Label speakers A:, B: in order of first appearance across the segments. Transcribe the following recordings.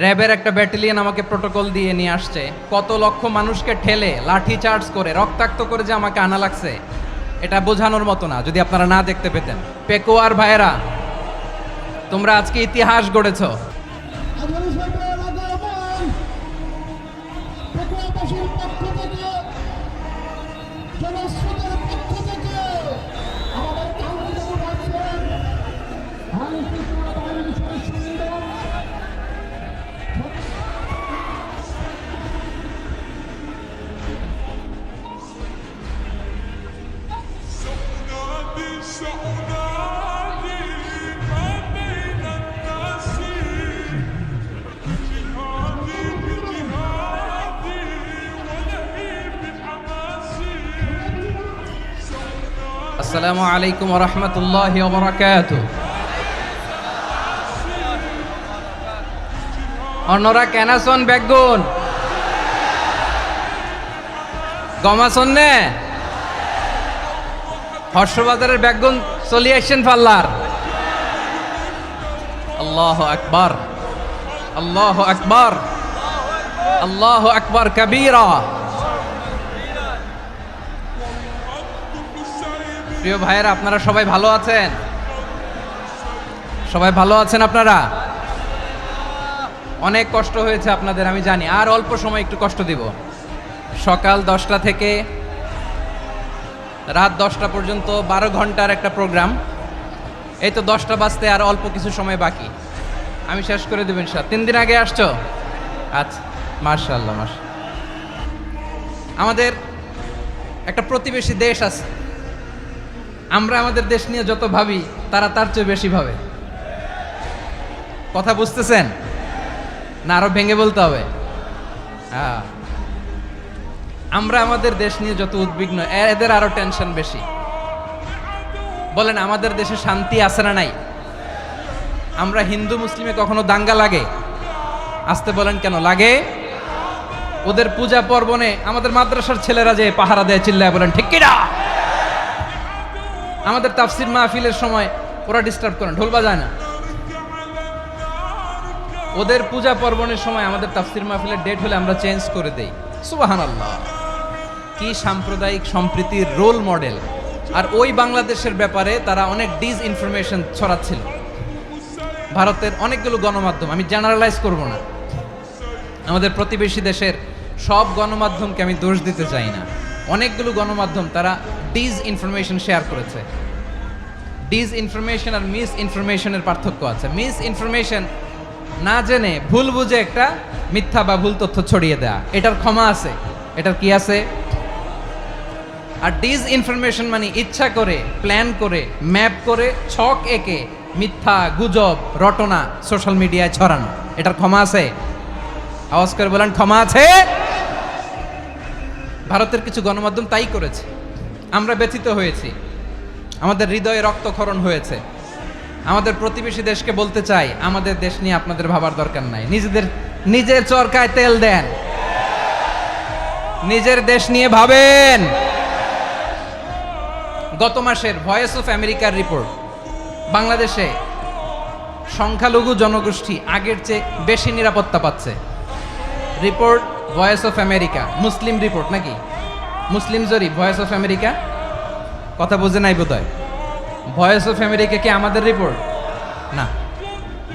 A: র্যাবের একটা ব্যাটালিয়ন আমাকে প্রোটোকল দিয়ে নিয়ে আসছে, কত লক্ষ মানুষকে ঠেলে লাঠি চার্জ করে রক্তাক্ত করে যে আমাকে আনা লাগছে, এটা বোঝানোর মতো না যদি আপনারা না দেখতে পেতেন। পেকোয়ার ভাইয়েরা, তোমরা আজকে ইতিহাস গড়েছ। আসসালামু আলাইকুম ওয়া রাহমাতুল্লাহি ওয়া বারাকাতুহু। অন্যরা কেনাসন বেগুন গমাসন নে হর্ষবাজারের বেগুন চলি আসছেন পাল্লার। আল্লাহু আকবার, আল্লাহু আকবার, আল্লাহু আকবার কাবীরা। প্রিয় ভাইয়েরা, আপনারা সবাই ভালো আছেন? সবাই ভালো আছেন? আপনারা অনেক কষ্ট হয়েছে আপনাদের, আমি জানি। আর অল্প সময় একটু কষ্ট দিব। সকাল 10টা থেকে রাত 10টা পর্যন্ত 12 ঘন্টার একটা প্রোগ্রাম। এই তো 10টা বাজতে আর অল্প কিছু সময় বাকি, আমি শেষ করে দেবেন। 3 দিন আগে আসছো? আচ্ছা, মাশাআল্লাহ মাশাআল্লাহ। আমাদের একটা প্রতিবেশী দেশ আছে, আমরা আমাদের দেশ নিয়ে যত ভাবি তারা তার চেয়ে বেশি ভাবে। কথা বুঝতেছেন না? আরো ভেঙে বলতে হবে। হ্যাঁ, আমরা আমাদের দেশ নিয়ে যত উদ্বিগ্ন, এদের আরো টেনশন বেশি। বলেন, আমাদের দেশে শান্তি আছে না নাই? আমরা হিন্দু মুসলিমে কখনো দাঙ্গা লাগে? আসতে বলেন, কেন লাগে? ওদের পূজা পর্বণে আমাদের মাদ্রাসার ছেলেরা যে পাহারা দেয়, চিল্লায় বলেন ঠিক কিনা? আমাদের তাফসির মাহফিলের সময় ওরা ডিস্টার্ব করেন, ঢোল বাজায় না। ওদের পূজা পার্বণের সময় আমাদের তাফসির মাহফিলের ডেট হলে আমরা চেঞ্জ করে দেই। সুবহানাল্লাহ, কি সাম্প্রদায়িক সম্প্রীতির রোল মডেল। আর ওই বাংলাদেশের ব্যাপারে তারা অনেক ডিসইনফরমেশন ছড়াচ্ছিল। ভারতের অনেকগুলো গণমাধ্যম, আমি জেনারেলাইজ করব না, আমাদের প্রতিবেশী দেশের সব গণমাধ্যমকে আমি দোষ দিতে চাই না। অনেকগুলো গণমাধ্যম তারা ডিসইনফরমেশন শেয়ার করেছে। ডিসইনফরমেশন আর মিস ইনফরমেশনের পার্থক্য আছে। মিস ইনফরমেশন না জেনে ভুল বুঝে একটা মিথ্যা বা ভুল তথ্য ছড়িয়ে দেয়া, এটার ক্ষমা আছে, এটার কি আছে। আর ডিসইনফরমেশন মানে ইচ্ছা করে, প্ল্যান করে, ম্যাপ করে, ছক এঁকে মিথ্যা, গুজব, রটনা সোশ্যাল মিডিয়ায় ছড়ানো, এটার ক্ষমা আছে? আওয়াজ করে বলেন, ক্ষমা আছে? ভারতের কিছু গণমাধ্যম তাই করেছে। আমরা ব্যথিত হয়েছি, আমাদের হৃদয়ে রক্তক্ষরণ হয়েছে। আমাদের প্রতিবেশী দেশকে বলতে চাই, আমাদের দেশ নিয়ে আপনাদের ভাবার দরকার নাই। নিজের চরকায় তেল দেন, নিজের দেশ নিয়ে ভাবেন। গত মাসের ভয়েস অফ আমেরিকার রিপোর্ট, বাংলাদেশে সংখ্যালঘু জনগোষ্ঠী আগের চেয়ে বেশি নিরাপত্তা পাচ্ছে। Report voice of America, Muslim report নাকি? মুসলিম জরিপ, ভয়েস অফ আমেরিকা। কথা বুঝে নাই বোধহয়। ভয়েস অফ আমেরিকা কি আমাদের রিপোর্ট? না,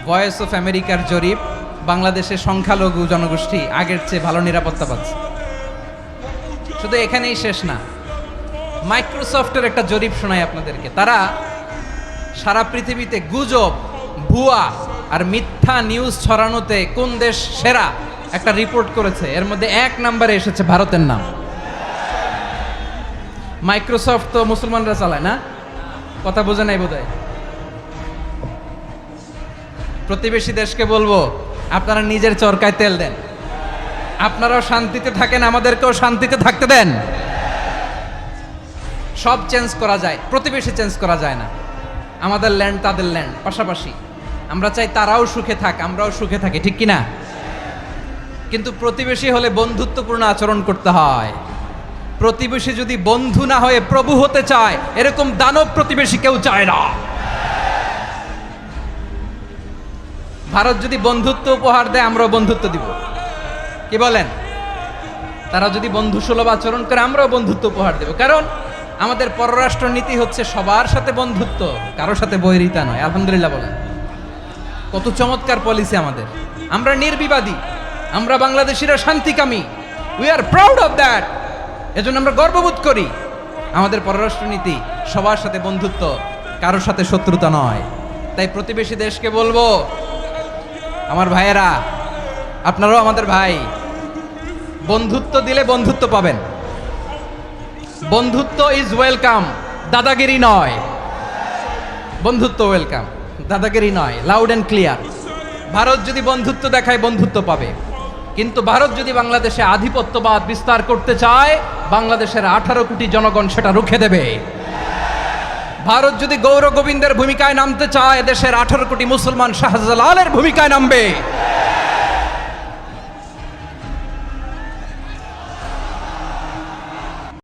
A: ভয়েস অফ আমেরিকার জরিপ, বাংলাদেশের সংখ্যালঘু জনগোষ্ঠী আগের চেয়ে ভালো নিরাপত্তা পাচ্ছে। শুধু এখানেই শেষ না, মাইক্রোসফটের একটা জরিপ শোনায় আপনাদেরকে। তারা সারা পৃথিবীতে গুজব, ভুয়া আর মিথ্যা নিউজ ছড়ানোতে কোন দেশ সেরা একটা রিপোর্ট করেছে। এর মধ্যে 1 নম্বরে এসেছে ভারতের নাম। মাইক্রোসফট তো মুসলমানরা চালায় না? কথা বোঝে নাই বোধহয়। প্রতিবেশী দেশকে বলবো, আপনারা নিজের চরকায় তেল দেন, আপনারাও শান্তিতে থাকেন, আমাদেরকেও শান্তিতে থাকতে দেন। সব চেঞ্জ করা যায়, প্রতিবেশী চেঞ্জ করা যায় না। আমাদের ল্যান্ড তাদের ল্যান্ড, পাশাপাশি। আমরা চাই তারাও সুখে থাক, আমরাও সুখে থাকি, ঠিক কিনা? কিন্তু প্রতিবেশী হলে বন্ধুত্বপূর্ণ আচরণ করতে হয়। প্রতিবেশী যদি বন্ধু না হয়ে প্রভু হতে চায়, এরকম দানব প্রতিবেশী কেউ চায় না। ভারত যদি বন্ধুত্ব উপহার দেয় আমরাও বন্ধুত্ব দিব, কি বলেন? তারা যদি বন্ধু সুলভ আচরণ করে আমরাও বন্ধুত্ব উপহার দেব, কারণ আমাদের পররাষ্ট্র নীতি হচ্ছে সবার সাথে বন্ধুত্ব, কারোর সাথে বৈরিতা নয়। আলহামদুলিল্লাহ বলেন, কত চমৎকার পলিসি আমাদের। আমরা নির্বিবাদী, আমরা বাংলাদেশিরা শান্তিকামী, we are proud of that. এজন্য আমরা গর্ববোধ করি। আমাদের পররাষ্ট্র নীতি সবার সাথে বন্ধুত্ব, কারোর সাথে শত্রুতা নয়। তাই প্রতিবেশী দেশকে বলবো, আমার ভাইয়েরা, আপনারাও আমাদের ভাই, বন্ধুত্ব দিলে বন্ধুত্ব পাবেন। বন্ধুত্ব ইজ ওয়েলকাম, দাদাগিরি নয়। বন্ধুত্ব ওয়েলকাম, দাদাগিরি নয়, লাউড অ্যান্ড ক্লিয়ার। ভারত যদি বন্ধুত্ব দেখায় বন্ধুত্ব পাবে, কিন্তু ভারত যদি বাংলাদেশে আধিপত্যবাদ বিস্তার করতে চায়, বাংলাদেশের 18 কোটি জনগণ সেটা রুখে দেবে। ভারত যদি গৌর গোবিন্দের ভূমিকায় নামতে চায়, দেশের 18 কোটি মুসলমান শাহজালালের ভূমিকায় নামবে।